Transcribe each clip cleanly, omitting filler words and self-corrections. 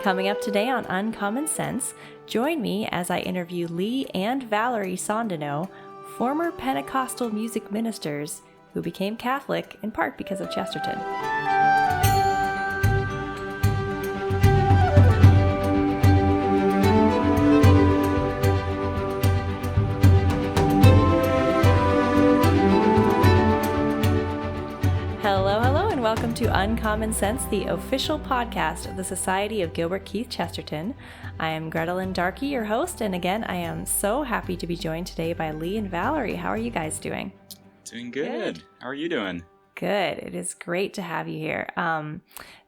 Coming up today on Uncommon Sense, join me as I interview Lee and Valiree Sondeno, former Pentecostal music ministers who became Catholic in part because of Chesterton. Hello, and welcome to Uncommon Sense, the official podcast of the Society of Gilbert Keith Chesterton. I am Grettelyn Darkey, your host, and again, I am so happy to be joined today by Lee and Valiree. How are you guys doing? Doing good. How are you doing? Good. It is great to have you here.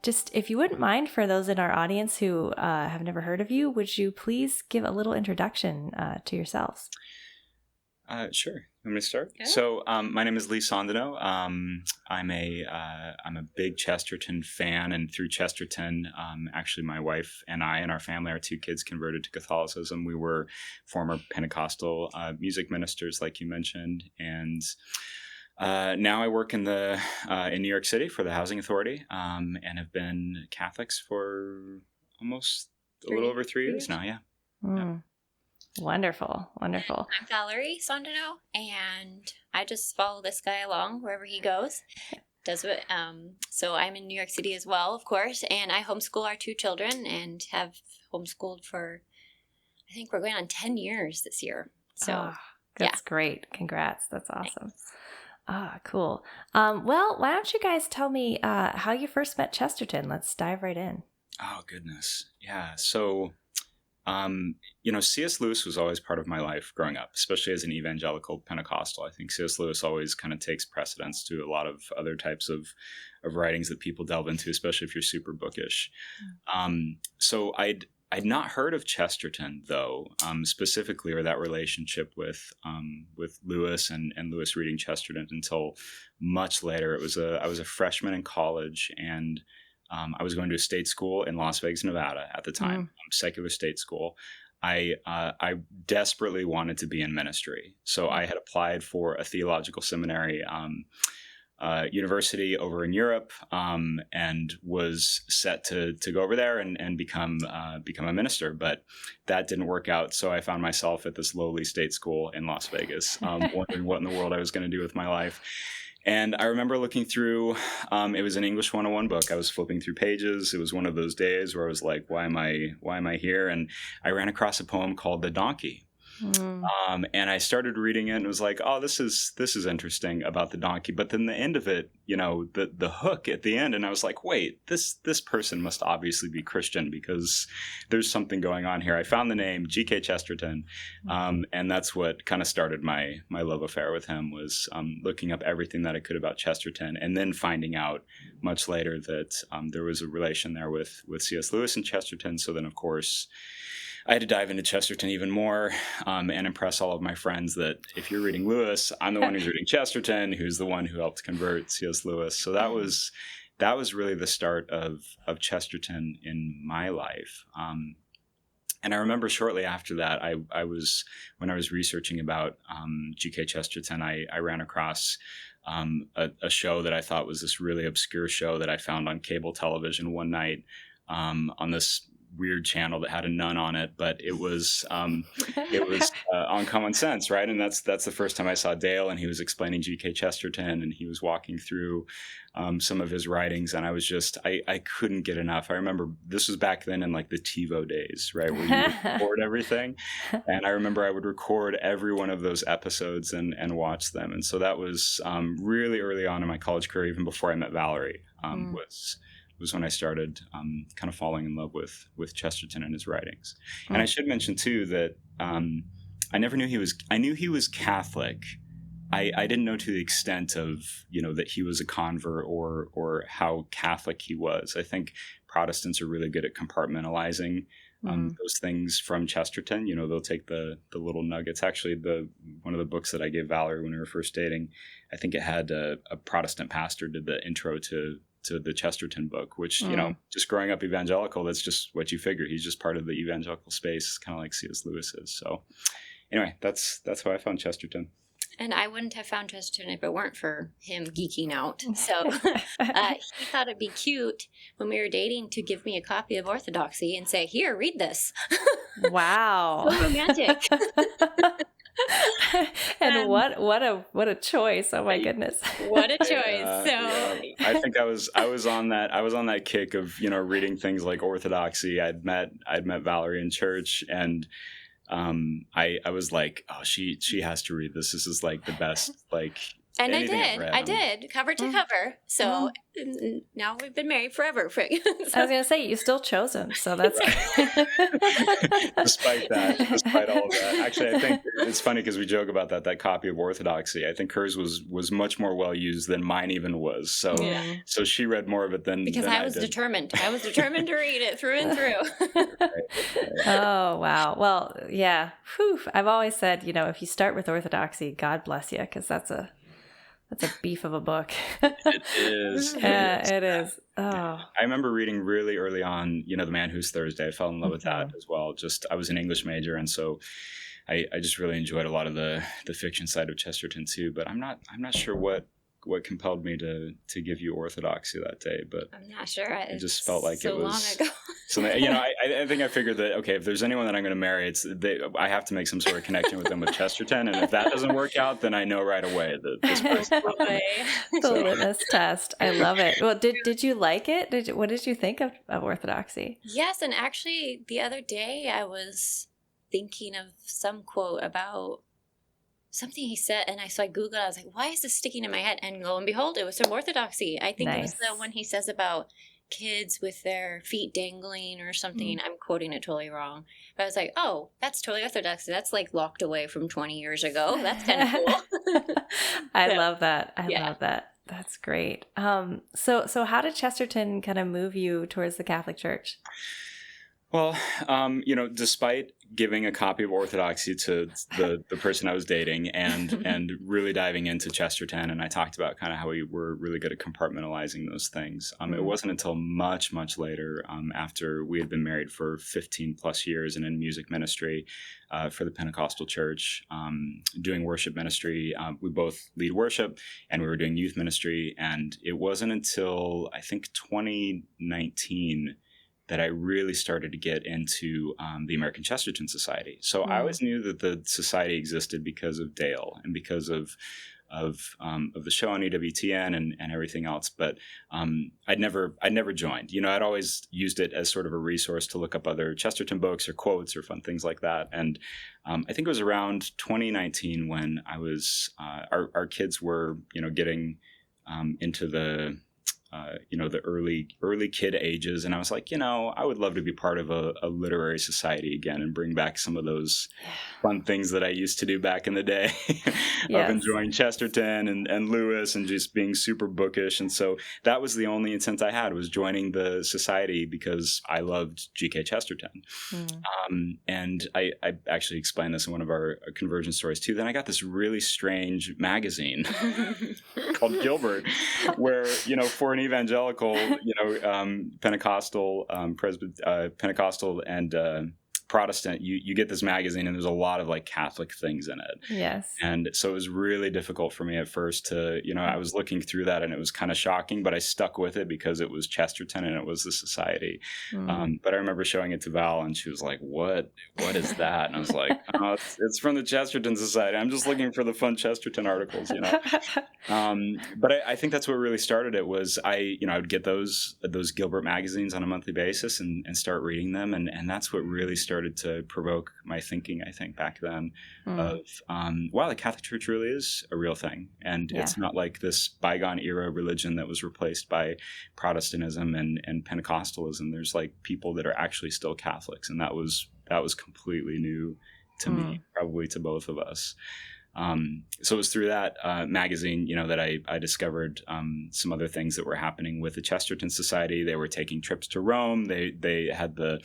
Just if you wouldn't mind, for those in our audience who have never heard of you, would you please give a little introduction to yourselves? Sure. You want me to start? Yeah. So, my name is Lee Sondeno. I'm a big Chesterton fan, and through Chesterton, actually, my wife and I and our family, our two kids, converted to Catholicism. We were former Pentecostal music ministers, like you mentioned, and now I work in New York City for the Housing Authority, and have been Catholics for almost a little over 3 years now. Yeah. Yeah. Wonderful. I'm Valiree Sondeno, and I just follow this guy along wherever he goes. So I'm in New York City as well, of course, and I homeschool our two children and have homeschooled for, I think we're going on 10 years this year. So that's great. Congrats. That's awesome. Thanks. Cool. Well, why don't you guys tell me how you first met Chesterton? Let's dive right in. Oh, goodness. Yeah. So, C.S. Lewis was always part of my life growing up, especially as an evangelical Pentecostal. I think C.S. Lewis always kind of takes precedence to a lot of other types of writings that people delve into, especially if you're super bookish. So I'd not heard of Chesterton, though, specifically, or that relationship with Lewis and Lewis reading Chesterton until much later. I was a freshman in college, and I was going to a state school in Las Vegas, Nevada at the time, secular state school. I desperately wanted to be in ministry. So I had applied for a theological seminary university over in Europe, and was set to go over there and become a minister. But that didn't work out. So I found myself at this lowly state school in Las Vegas, wondering what in the world I was going to do with my life. And I remember looking through, it was an English 101 book. I was flipping through pages. It was one of those days where I was like, why am I here? And I ran across a poem called The Donkey. And I started reading it and was like, oh, this is interesting about the donkey. But then the end of it, the hook at the end, and I was like, wait, this person must obviously be Christian because there's something going on here. I found the name G.K. Chesterton, and that's what kind of started my love affair with him, was looking up everything that I could about Chesterton, and then finding out much later that there was a relation there with C.S. Lewis and Chesterton. So then, of course, I had to dive into Chesterton even more, and impress all of my friends that if you're reading Lewis, I'm the one who's reading Chesterton, who's the one who helped convert C.S. Lewis. So that was really the start of Chesterton in my life. And I remember shortly after that, when I was researching about G.K. Chesterton, I ran across a show that I thought was this really obscure show that I found on cable television one night, on this weird channel that had a nun on it, but it was on Common Sense, right? And that's the first time I saw Dale, and he was explaining G.K. Chesterton, and he was walking through some of his writings, and I was just I couldn't get enough. I remember this was back then in like the TiVo days, right, where you would record everything, and I remember I would record every one of those episodes and watch them, and so that was really early on in my college career, even before I met Valiree, was when I started kind of falling in love with Chesterton and his writings. And I should mention too that I never knew I knew he was Catholic. I didn't know to the extent of, that he was a convert or how Catholic he was. I think Protestants are really good at compartmentalizing those things from Chesterton. They'll take the little nuggets. Actually, one of the books that I gave Valiree when we were first dating, I think it had a Protestant pastor did the intro to the Chesterton book, which, just growing up evangelical, that's just what you figure. He's just part of the evangelical space, kind of like C.S. Lewis is. So anyway, that's how I found Chesterton. And I wouldn't have found Chesterton if it weren't for him geeking out. So he thought it'd be cute when we were dating to give me a copy of Orthodoxy and say, "Here, read this." Wow. So romantic. And what a choice. Oh my goodness. What a choice. I think I was on that kick of, reading things like Orthodoxy. I'd met Valerie in church, and I was like, oh, she has to read this. This is like the best, like. And I did cover to cover. So now we've been married forever. So. I was going to say, you still chose him. So that's Despite all of that. Actually, I think it's funny because we joke about that copy of Orthodoxy. I think hers was much more well used than mine even was. So so she read more of it than I was determined. I was determined to read it through and through. Oh, wow. Well, yeah. Whew. I've always said, if you start with Orthodoxy, God bless you, because that's a beef of a book. It is. It is. Oh. I remember reading really early on, The Man Who's Thursday. I fell in love with that as well. I was an English major, and so I just really enjoyed a lot of the fiction side of Chesterton too. But I'm not sure what compelled me to give you Orthodoxy that day. But I'm not sure. It just felt like it was so long ago. So I think I figured that, okay, if there's anyone that I'm going to marry, I have to make some sort of connection with them with Chesterton, and if that doesn't work out, then I know right away that this person. The litmus test. I love it. Well, did you like it? What did you think of Orthodoxy? Yes, and actually, the other day I was thinking of some quote about something he said, and so I Googled. I was like, "Why is this sticking in my head?" And lo and behold, it was from Orthodoxy. I think it was the one he says about kids with their feet dangling or something. I'm quoting it totally wrong, but I was like, "Oh, that's totally Orthodoxy. That's like locked away from 20 years ago. That's kind of cool." I love that. I love that. That's great. So how did Chesterton kind of move you towards the Catholic Church? Well, despite giving a copy of Orthodoxy to the person I was dating and really diving into Chesterton, and I talked about kind of how we were really good at compartmentalizing those things. It wasn't until much, much later, after we had been married for 15 plus years and in music ministry for the Pentecostal church, doing worship ministry. We both lead worship, and we were doing youth ministry. And it wasn't until, I think, 2019 that I really started to get into the American Chesterton Society. So I always knew that the society existed because of Dale and because of the show on EWTN and everything else. But I'd never joined. I'd always used it as sort of a resource to look up other Chesterton books or quotes or fun things like that. And I think it was around 2019 when I was our kids were getting into the the early kid ages. And I was like, I would love to be part of a literary society again and bring back some of those fun things that I used to do back in the day of enjoying Chesterton and Lewis and just being super bookish. And so that was the only intent I had, was joining the society because I loved G.K. Chesterton. And I actually explained this in one of our conversion stories too. Then I got this really strange magazine called Gilbert, where, for an evangelical, Pentecostal, Pentecostal and Protestant, you get this magazine and there's a lot of like Catholic things in it. Yes. And so it was really difficult for me at first to, I was looking through that and it was kind of shocking, but I stuck with it because it was Chesterton and it was the society. But I remember showing it to Val and she was like, what is that? And I was like, oh, it's from the Chesterton Society. I'm just looking for the fun Chesterton articles, But I think that's what really started it. Was I would get those Gilbert magazines on a monthly basis and start reading them. And that's what really started to provoke my thinking, I think, back then of, wow, the Catholic Church really is a real thing. And it's not like this bygone era religion that was replaced by Protestantism and Pentecostalism. There's like people that are actually still Catholics. And that was completely new to me, probably to both of us. So it was through that magazine, that I discovered some other things that were happening with the Chesterton Society. They were taking trips to Rome. They had the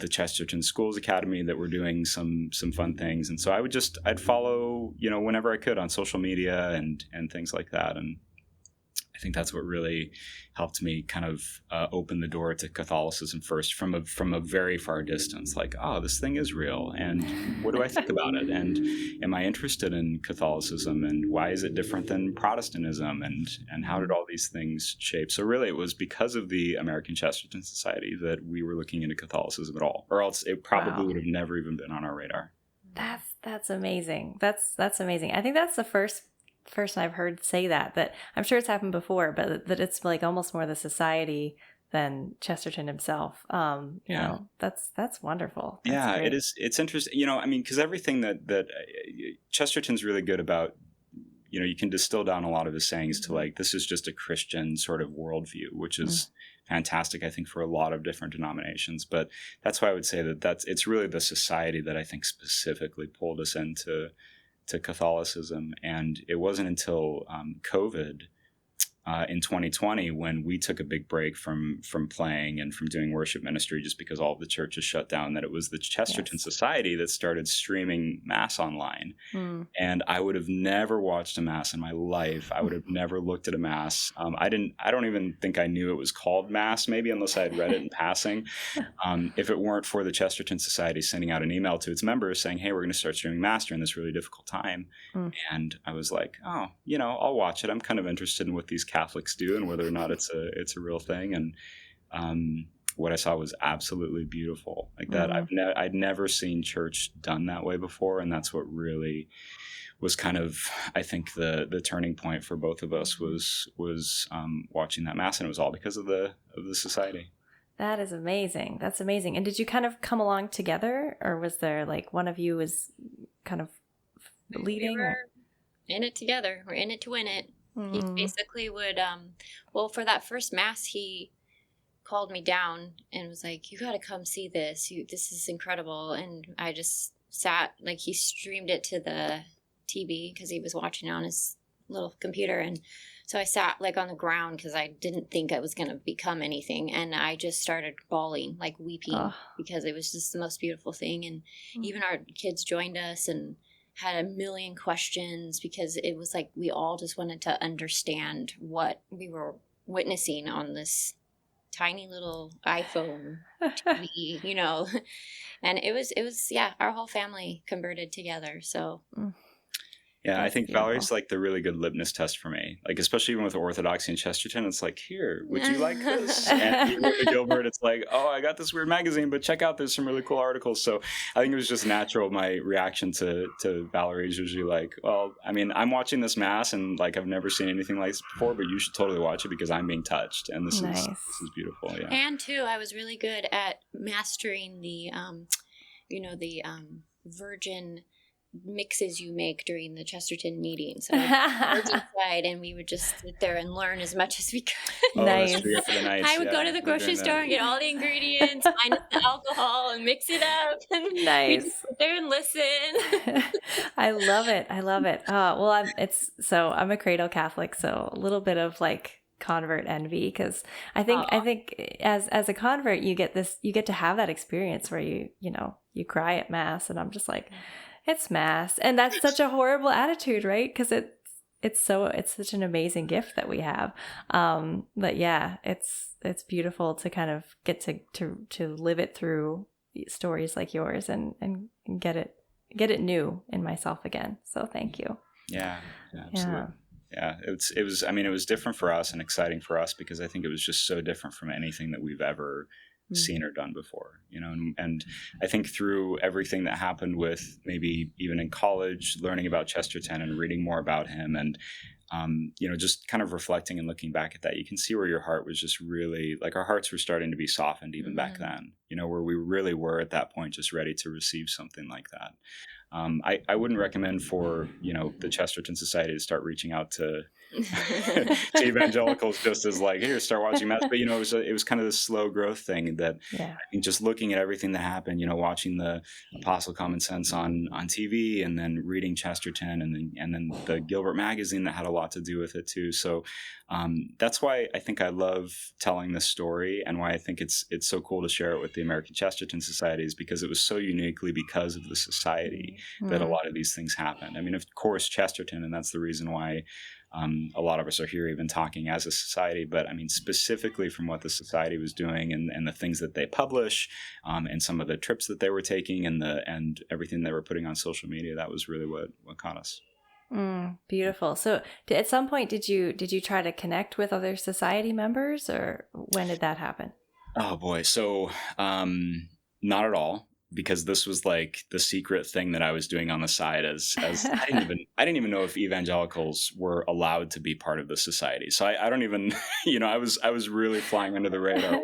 Chesterton Schools Academy that were doing some fun things. And so I'd follow, whenever I could on social media and things like that. I think that's what really helped me kind of open the door to Catholicism first from a very far distance. Like, oh, this thing is real, and what do I think about it? And am I interested in Catholicism? And why is it different than Protestantism? And how did all these things shape? So really, it was because of the American Chesterton Society that we were looking into Catholicism at all, or else it probably would have never even been on our radar. That's amazing. That's amazing. I think that's the first person I've heard say that I'm sure it's happened before, but that it's like almost more the society than Chesterton himself. You know, that's wonderful. That's great. It is. It's interesting, you know, I mean, because everything that Chesterton's really good about, you know, you can distill down a lot of his sayings to like, this is just a Christian sort of worldview, which is fantastic, I think, for a lot of different denominations. But that's why I would say it's really the society that I think specifically pulled us into Catholicism. And it wasn't until COVID in 2020 when we took a big break from playing and from doing worship ministry, just because all of the churches shut down, that it was the Chesterton Society that started streaming Mass online. And I would have never watched a Mass in my life. I would have never looked at a Mass. I don't even think I knew it was called Mass, maybe, unless I had read it in passing. If it weren't for the Chesterton Society sending out an email to its members saying, hey, we're going to start streaming Mass during this really difficult time. And I was like, oh, you know, I'll watch it. I'm kind of interested in what these Catholics do and whether or not it's a real thing. And what I saw was absolutely beautiful. Like that, I'd never seen church done that way before, and that's what really was kind of, I think, the turning point for both of us was watching that Mass, and it was all because of the society. That is amazing. That's amazing. And did you kind of come along together, or was there like one of you was kind of leading? We were in it together. We're in it to win it. He basically would, well, for that first Mass, he called me down and was like, you got to come see this. This is incredible. And I just sat, like, he streamed it to the TV because he was watching it on his little computer. And so I sat, like, on the ground because I didn't think I was going to become anything. And I just started bawling, like weeping, because it was just the most beautiful thing. And even our kids joined us and had a million questions, because it was like we all just wanted to understand what we were witnessing on this tiny little iPhone TV, you know. And it was our whole family converted together. So yeah, I think beautiful. Valerie's like the really good litmus test for me. Like, especially even with Orthodoxy in Chesterton, it's like, here, would you like this? And even with Gilbert, it's like, oh, I got this weird magazine, but check out, there's some really cool articles. So I think it was just natural. My reaction to Valerie is usually like, well, I mean, I'm watching this Mass and like I've never seen anything like this before, but you should totally watch it because I'm being touched. And this is beautiful. Yeah. And too, I was really good at mastering the, virgin mixes you make during the Chesterton meetings. So and we would just sit there and learn as much as we could. Nice. I would go to the grocery store and get all the ingredients, minus the alcohol, and mix it up. And nice. Sit there and listen. I love it. Well, I'm a cradle Catholic, so a little bit of like convert envy, because I think as a convert you get to have that experience where you cry at Mass, and I'm just like, it's Mass, and that's such a horrible attitude, right? Because it's such an amazing gift that we have. But yeah, it's beautiful to kind of get to live it through stories like yours and get it new in myself again. So thank you. Yeah, absolutely. Yeah, it was different for us and exciting for us because I think it was just so different from anything that we've ever seen or done before, and I think through everything that happened with maybe even in college, learning about Chesterton and reading more about him, and just kind of reflecting and looking back at that, you can see where your heart was just really, like, our hearts were starting to be softened even back then, where we really were at that point just ready to receive something like that. I wouldn't recommend for, the Chesterton Society to start reaching out to evangelicals just as like, here, start watching Mass. But, it was kind of this slow growth thing that I think just looking at everything that happened, watching the Apostolate of Common Sense on TV, and then reading Chesterton, and then the Gilbert magazine that had a lot to do with it too. So that's why I think I love telling this story, and why I think it's so cool to share it with the American Chesterton Society, is because it was so uniquely because of the society that a lot of these things happened. I mean, of course, Chesterton, and that's the reason why a lot of us are here even talking as a society, but I mean, specifically from what the society was doing and the things that they publish, and some of the trips that they were taking and everything they were putting on social media, that was really what caught us. Beautiful. So at some point, did you try to connect with other society members, or when did that happen? Oh boy. So, not at all, because this was like the secret thing that I was doing on the side as I didn't even know if evangelicals were allowed to be part of the society. So I don't even, I was really flying under the radar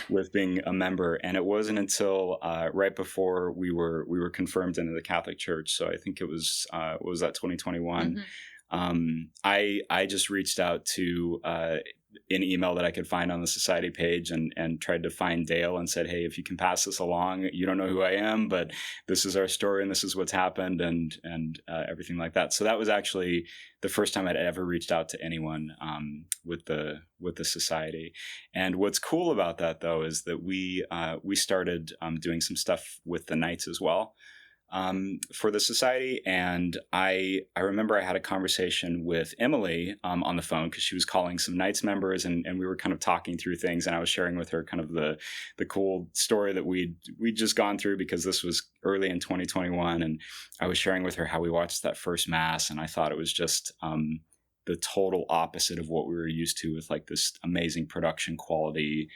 with being a member. And it wasn't until right before we were confirmed into the Catholic Church. So I think it was, what was that, 2021? I just reached out to an email that I could find on the society page and tried to find Dale and said, hey, if you can pass this along, you don't know who I am, but this is our story and this is what's happened and everything like that. So that was actually the first time I'd ever reached out to anyone with the society. And what's cool about that, though, is that we started doing some stuff with the Knights as well. For the society. And I remember I had a conversation with Emily on the phone because she was calling some Knights members and we were kind of talking through things, and I was sharing with her kind of the cool story that we'd just gone through, because this was early in 2021, and I was sharing with her how we watched that first Mass, and I thought it was just the total opposite of what we were used to, with like this amazing production quality,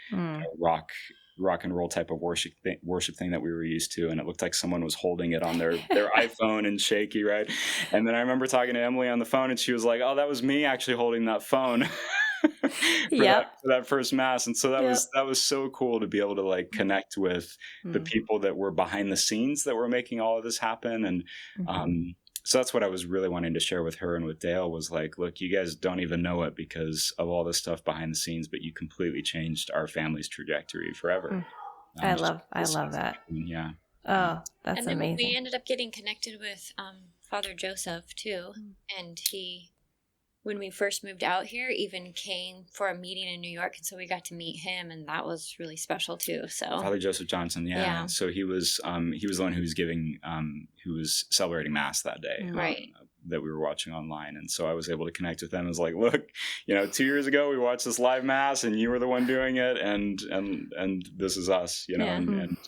rock and roll type of worship thing that we were used to, and it looked like someone was holding it on their iPhone and shaky, right? And then I remember talking to Emily on the phone, and she was like, "Oh, that was me actually holding that phone." for that first Mass. And so that was so cool to be able to like connect with the people that were behind the scenes that were making all of this happen. And so that's what I was really wanting to share with her and with Dale, was like, look, you guys don't even know it because of all this stuff behind the scenes, but you completely changed our family's trajectory forever. I love that. Yeah. Oh, that's and then amazing. We ended up getting connected with Father Joseph too. And he, when we first moved out here, even came for a meeting in New York. And so we got to meet him, and that was really special too. So Father Joseph Johnson. Yeah. So he was the one who was who was celebrating Mass that day. Right. That we were watching online. And so I was able to connect with them. I was like, look, 2 years ago we watched this live Mass and you were the one doing it. And this is us, and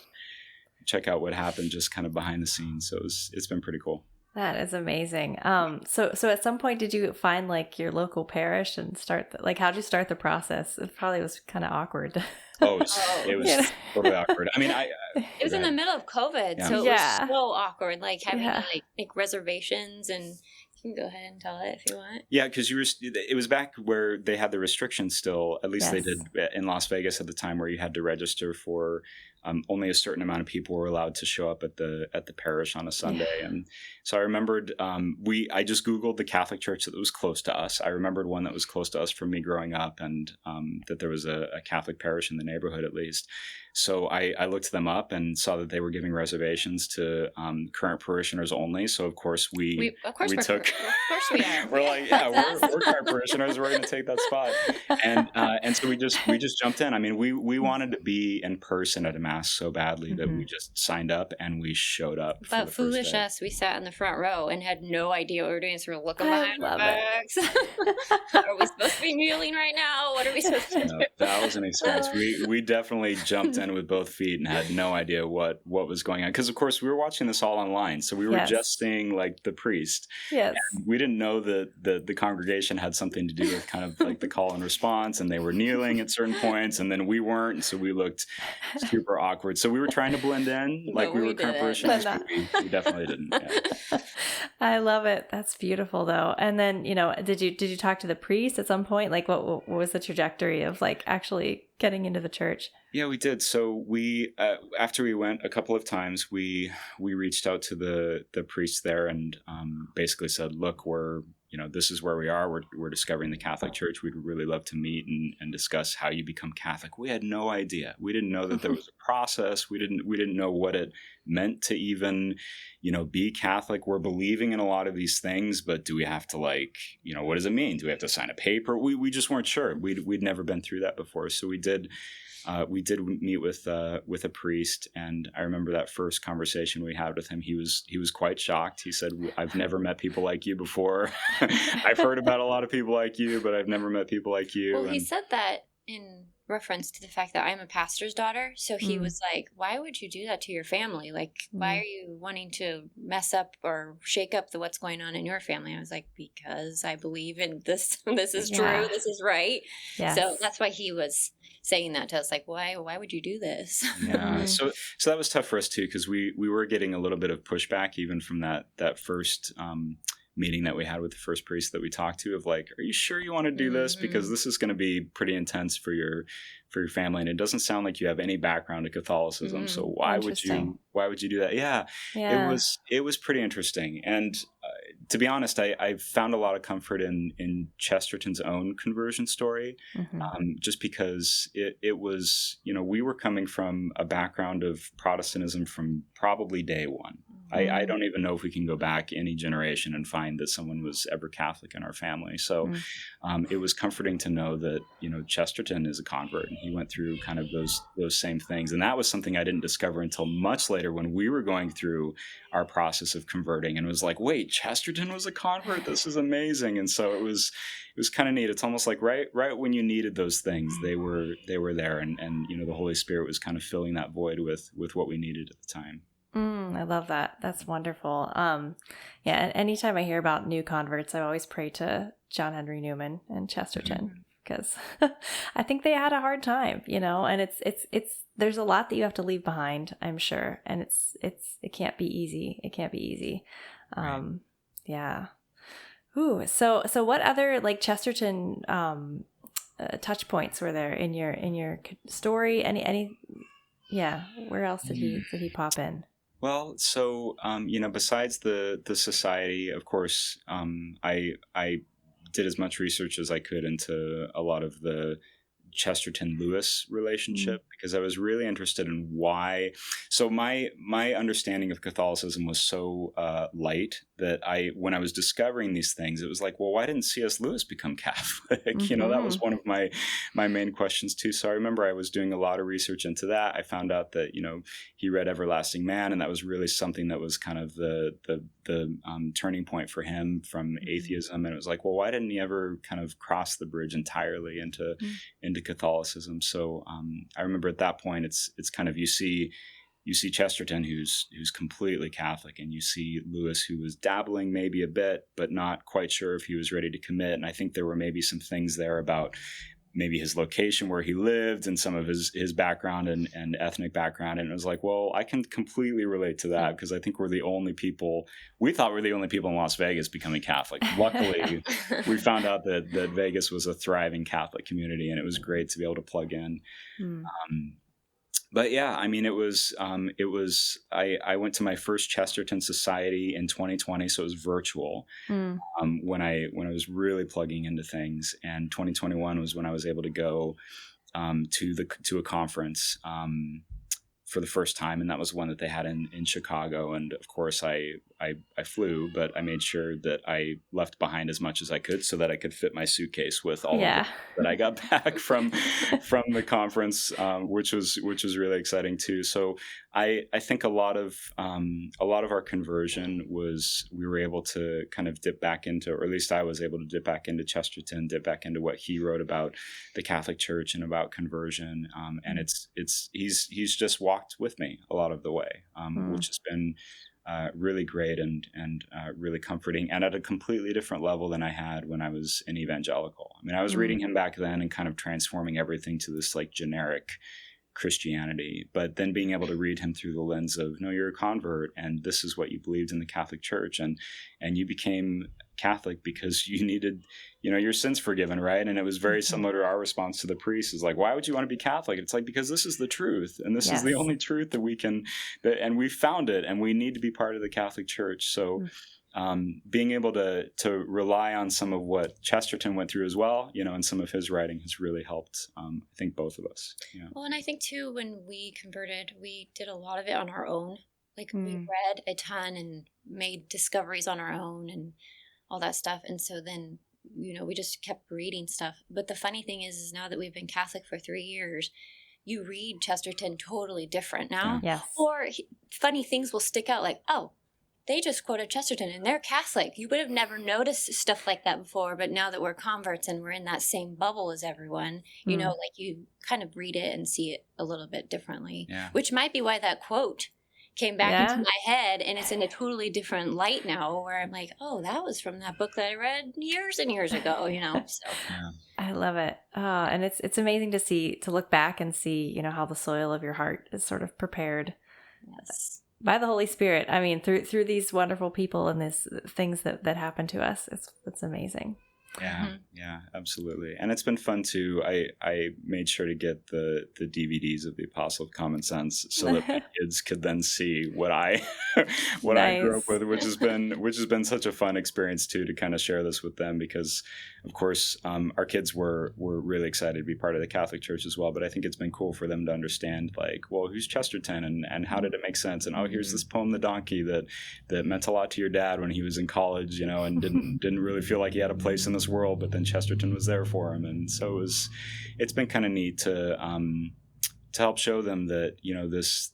check out what happened just kind of behind the scenes. So it's been pretty cool. That is amazing. So at some point, did you find like your local parish and start how'd you start the process? It probably was kind of awkward. It was totally awkward. I mean, it was in the middle of COVID, so it was so awkward, like having to like make reservations. And you can go ahead and tell it if you want. Yeah, because it was back where they had the restrictions still. At least they did in Las Vegas at the time, where you had to register for only a certain amount of people were allowed to show up at the parish on a Sunday. And so I remembered I just Googled the Catholic church that was close to us. I remembered one that was close to us from me growing up, and that there was a Catholic parish in the neighborhood at least. So I looked them up and saw that they were giving reservations to current parishioners only. So of course we took. Of course we are. We're like, we're current parishioners. We're going to take that spot. And so we just jumped in. I mean, we wanted to be in person at a Mass so badly that we just signed up and we showed up. But foolish us, we sat in the front row and had no idea what we were doing. So we were looking behind our backs. Are we supposed to be kneeling right now? What are we supposed to do? That was an experience. We definitely jumped in with both feet and had no idea what was going on. Because of course we were watching this all online. So we were just seeing like the priest. Yes. And we didn't know that the congregation had something to do with kind of like the call and response, and they were kneeling at certain points and then we weren't. So we looked super awkward. So we were trying to blend in like we were current parishioners, but we definitely didn't. Yeah. I love it. That's beautiful though. And then, did you talk to the priest at some point? Like what was the trajectory of like actually getting into the church? Yeah, we did. So we, after we went a couple of times, we reached out to the priest there and basically said, look, this is where we are. We're discovering the Catholic Church. We'd really love to meet and discuss how you become Catholic. We had no idea. We didn't know that there was a process. We didn't know what it meant to even, be Catholic. We're believing in a lot of these things, but do we have to what does it mean? Do we have to sign a paper? We just weren't sure. We'd never been through that before. So we did meet with a priest, and I remember that first conversation we had with him. He was quite shocked. He said, "I've never met people like you before. I've heard about a lot of people like you, but I've never met people like you." Well, he said that in reference to the fact that I'm a pastor's daughter. So he was like, "Why would you do that to your family? Why are you wanting to mess up or shake up what's going on in your family?" I was like, "Because I believe in this. This is true. This is right." Yes. So that's why he was saying that to us, like, why would you do this? Yeah. So that was tough for us too, because we were getting a little bit of pushback even from that first meeting that we had with the first priest that we talked to, of like, are you sure you want to do this? Because this is going to be pretty intense for your family, and it doesn't sound like you have any background in Catholicism. So why would you do that? Yeah. It was pretty interesting. And to be honest, I found a lot of comfort in Chesterton's own conversion story, just because it was, we were coming from a background of Protestantism from probably day one. I don't even know if we can go back any generation and find that someone was ever Catholic in our family. So it was comforting to know that, Chesterton is a convert, and he went through kind of those same things. And that was something I didn't discover until much later, when we were going through our process of converting, and it was like, wait, Chesterton was a convert? This is amazing. And so it was kind of neat. It's almost like right when you needed those things, they were there. And the Holy Spirit was kind of filling that void with what we needed at the time. I love that. That's wonderful. And anytime I hear about new converts, I always pray to John Henry Newman and Chesterton, because I think they had a hard time, and it's there's a lot that you have to leave behind, I'm sure, and it can't be easy. It can't be easy. Right. Yeah. Ooh. So what other Chesterton touch points were there in your story? Any? Yeah. Where else did he pop in? Well, so, besides the society, of course, I did as much research as I could into a lot of the Chesterton-Lewis relationship, because I was really interested in why. So my understanding of Catholicism was so light that when I was discovering these things, it was like, well, why didn't C.S. Lewis become Catholic? That was one of my main questions too. So I remember I was doing a lot of research into that. I found out that, he read Everlasting Man, and that was really something that was kind of the turning point for him from atheism. And it was like, well, why didn't he ever kind of cross the bridge entirely into Catholicism? So I remember at that point, it's kind of, you see Chesterton, who's completely Catholic, and you see Lewis, who was dabbling maybe a bit, but not quite sure if he was ready to commit. And I think there were maybe some things there about maybe his location where he lived and some of his background and ethnic background. And it was like, well, I can completely relate to that, because I think we thought we're the only people in Las Vegas becoming Catholic. Luckily, we found out that Vegas was a thriving Catholic community, and it was great to be able to plug in. But yeah, I mean, I went to my first Chesterton Society in 2020, so it was virtual when I was really plugging into things. And 2021 was when I was able to go to a conference for the first time, and that was one that they had in Chicago. And of course, I flew, but I made sure that I left behind as much as I could so that I could fit my suitcase with all of it that I got back from the conference, which was really exciting too. So I think a lot of our conversion was, we were able to kind of dip back into, or at least I was able to dip back into Chesterton, dip back into what he wrote about the Catholic Church and about conversion. And he's just walked with me a lot of the way, which has been really great and really comforting, and at a completely different level than I had when I was an evangelical. I mean, I was reading him back then and kind of transforming everything to this generic Christianity, but then being able to read him through the lens of, no, you're a convert, and this is what you believed in the Catholic Church, and you became Catholic because you needed, your sins forgiven, right? And it was very similar to our response to the priest, is like, why would you want to be Catholic? It's like, because this is the truth, and this is the only truth that we can, and we found it, and we need to be part of the Catholic Church. So being able to rely on some of what Chesterton went through as well, and some of his writing has really helped, I think, both of us. Well, and I think too, when we converted, we did a lot of it on our own. Like we read a ton and made discoveries on our own and all that stuff. And so then, we just kept reading stuff. But the funny thing is now that we've been Catholic for 3 years, you read Chesterton totally different now. Yes. Or funny things will stick out like, oh, they just quoted Chesterton and they're Catholic. You would have never noticed stuff like that before. But now that we're converts and we're in that same bubble as everyone, like you kind of read it and see it a little bit differently, which might be why that quote came back into my head, and it's in a totally different light now where I'm like, oh, that was from that book that I read years and years ago, so. I love it. And it's amazing to look back and see, how the soil of your heart is sort of prepared by the Holy Spirit. I mean, through these wonderful people and these things that happen to us. It's amazing. Yeah, absolutely. And it's been fun too. I made sure to get the DVDs of the Apostolate of Common Sense so that my kids could then see what I I grew up with, which has been such a fun experience too, to kind of share this with them, because of course our kids were really excited to be part of the Catholic Church as well. But I think it's been cool for them to understand, like, well, who's Chesterton and how did it make sense? And here's this poem, The Donkey, that meant a lot to your dad when he was in college, and didn't really feel like he had a place in this world, but then Chesterton was there for him. And so it's been kind of neat to help show them that this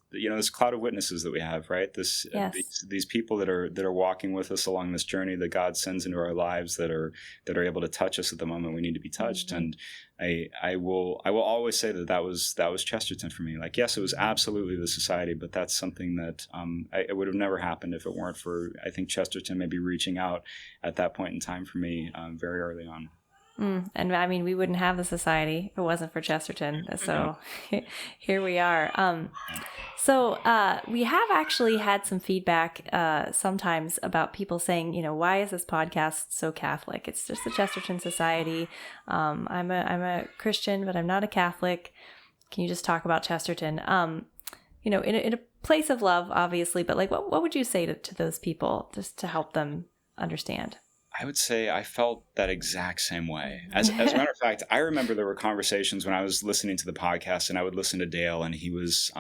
cloud of witnesses that we have, right? These people that are walking with us along this journey that God sends into our lives that are able to touch us at the moment we need to be touched. And I will always say that was Chesterton for me. Like, yes, it was absolutely the society, but that's something that it would have never happened if it weren't for, I think, Chesterton maybe reaching out at that point in time for me very early on. And I mean, we wouldn't have the society if it wasn't for Chesterton. So here we are. So we have actually had some feedback sometimes about people saying, why is this podcast so Catholic? It's just the Chesterton Society. I'm a Christian, but I'm not a Catholic. Can you just talk about Chesterton? In a place of love, obviously, but like, what would you say to those people just to help them understand? I would say I felt that exact same way. As a matter of fact, I remember there were conversations when I was listening to the podcast, and I would listen to Dale, and he was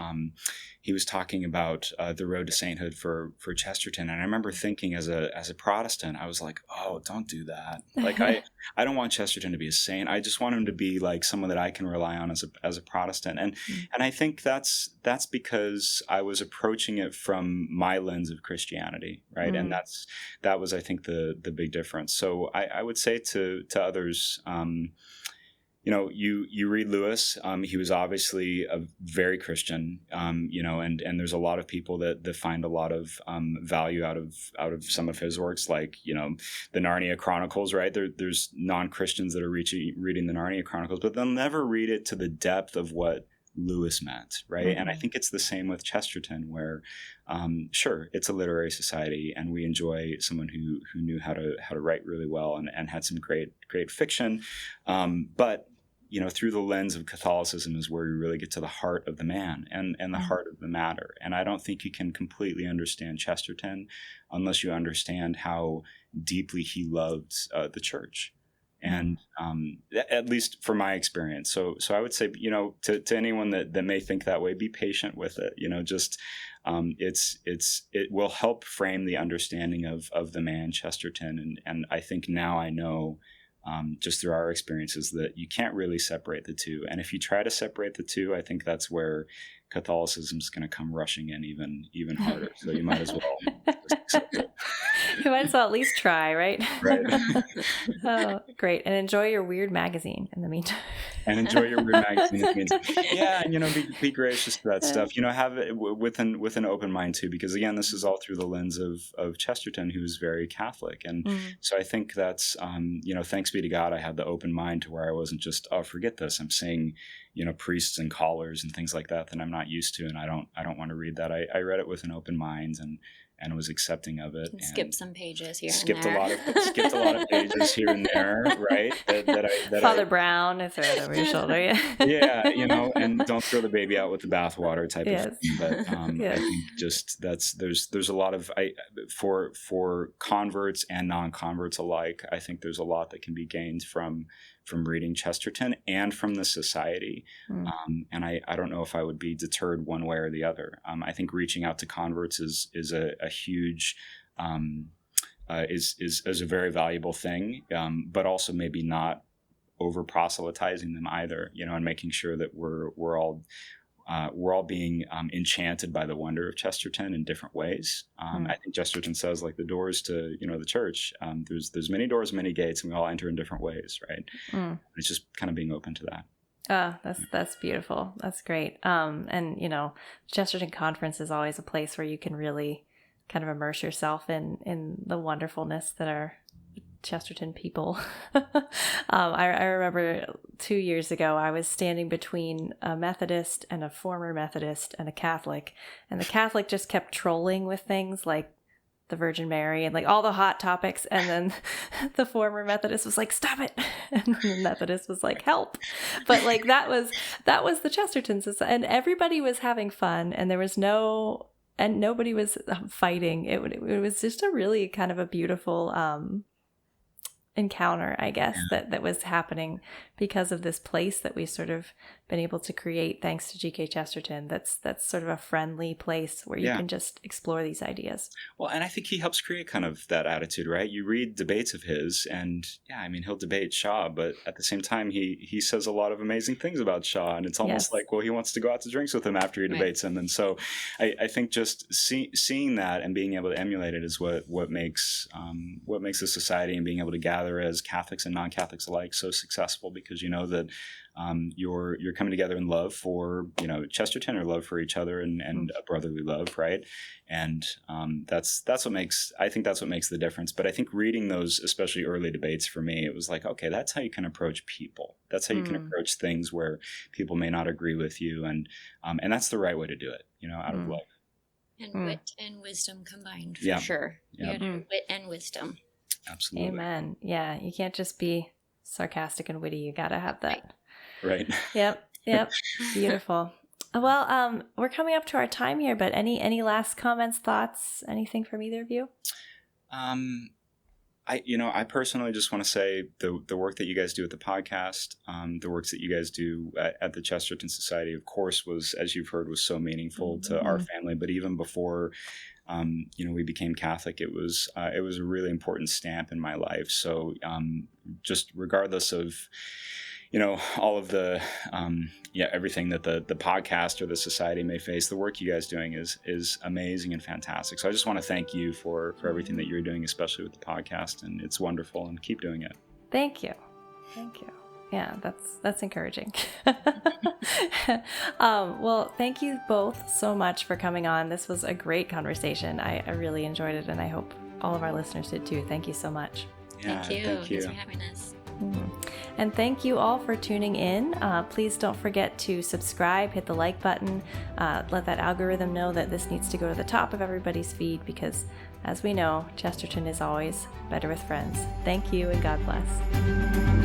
talking about the road to sainthood for Chesterton. And I remember thinking as a Protestant, I was like, oh, don't do that. Like, I don't want Chesterton to be a saint. I just want him to be like someone that I can rely on as a Protestant. And I think that's because I was approaching it from my lens of Christianity, right? And that was, I think, the big difference. So I would say to others, you read Lewis. He was obviously a very Christian, and there's a lot of people that find a lot of value out of some of his works, like, the Narnia Chronicles, right? There's non-Christians that are reading the Narnia Chronicles, but they'll never read it to the depth of what Lewis meant, right? Mm-hmm. And I think it's the same with Chesterton, where sure, it's a literary society, and we enjoy someone who knew how to write really well and had some great fiction, but through the lens of Catholicism is where we really get to the heart of the man and the heart of the matter. And I don't think you can completely understand Chesterton unless you understand how deeply he loved the church. And at least for my experience. So I would say, to anyone that may think that way, be patient with it. It will help frame the understanding of the man Chesterton. And I think now I know, just through our experiences, that you can't really separate the two. And if you try to separate the two, I think that's where Catholicism is going to come rushing in even harder. So you might as well just accept it. You might as well at least try, right? Right. Oh, great. And enjoy your weird magazine in the meantime. And enjoy your weird magazine in the meantime. Yeah, and be gracious to that stuff. Have it with an open mind too, because again, this is all through the lens of Chesterton, who's very Catholic. And so I think that's thanks be to God, I had the open mind to where I wasn't just, oh, forget this, I'm seeing priests and collars and things like that I'm not used to, and I don't want to read that. I read it with an open mind was accepting of it. And skipped some pages here skipped and there. Skipped a lot of pages here and there, right? Father Brown, throw it over your shoulder. Yeah, and don't throw the baby out with the bathwater type of thing. But yes. I think just there's a lot of for converts and non-converts alike. I think there's a lot that can be gained from reading Chesterton and from the society. And I don't know if I would be deterred one way or the other. I think reaching out to converts is a huge is a very valuable thing, but also maybe not over proselytizing them either, and making sure that we're all being enchanted by the wonder of Chesterton in different ways. I think Chesterton says, like the doors to the church, there's many doors, many gates, and we all enter in different ways, right? It's just kind of being open to that. That's beautiful. That's great. And Chesterton Conference is always a place where you can really kind of immerse yourself in the wonderfulness that are Chesterton people. I remember 2 years ago, I was standing between a Methodist and a former Methodist and a Catholic, and the Catholic just kept trolling with things like the Virgin Mary and like all the hot topics, and then the former Methodist was like, "Stop it," and the Methodist was like, "Help!" But like that was the Chesterton Society, and everybody was having fun, and there was nobody was fighting. It was just a really kind of a beautiful encounter, I guess, that was happening because of this place that we've sort of been able to create thanks to G.K. Chesterton. That's sort of a friendly place where you can just explore these ideas. Well, and I think he helps create kind of that attitude, right? You read debates of his, and he'll debate Shaw, but at the same time, he says a lot of amazing things about Shaw, and it's almost like, well, he wants to go out to drinks with him after he debates him. And so I think just seeing that and being able to emulate it is what makes the society and being able to gather as Catholics and non-Catholics alike so successful, because that you're coming together in love for Chesterton, or love for each other, and a brotherly love, right? And that's what makes the difference. But I think reading those, especially early debates, for me, it was like, okay, that's how you can approach people. That's how you can approach things where people may not agree with you, and that's the right way to do it, out of love. And wit and wisdom combined, for sure. Yeah. Wit and wisdom. Absolutely. Amen. Yeah, you can't just be sarcastic and witty. You got to have that. Right. Yep. Beautiful. Well, we're coming up to our time here, but any last comments, thoughts, anything from either of you? I personally just want to say the work that you guys do at the podcast, the works that you guys do at the Chesterton Society, of course, was, as you've heard, was so meaningful to our family. But even before, we became Catholic, it was a really important stamp in my life. So just regardless of, all of the, everything that the podcast or the society may face, the work you guys doing is amazing and fantastic. So I just want to thank you for everything that you're doing, especially with the podcast, and it's wonderful, and keep doing it. Thank you. Yeah, that's encouraging. Well, thank you both so much for coming on. This was a great conversation. I really enjoyed it, and I hope all of our listeners did too. Thank you so much. Yeah, thank you. Thanks for having us. And thank you all for tuning in. Please don't forget to subscribe, hit the like button, let that algorithm know that this needs to go to the top of everybody's feed, because as we know, Chesterton is always better with friends. Thank you, and God bless.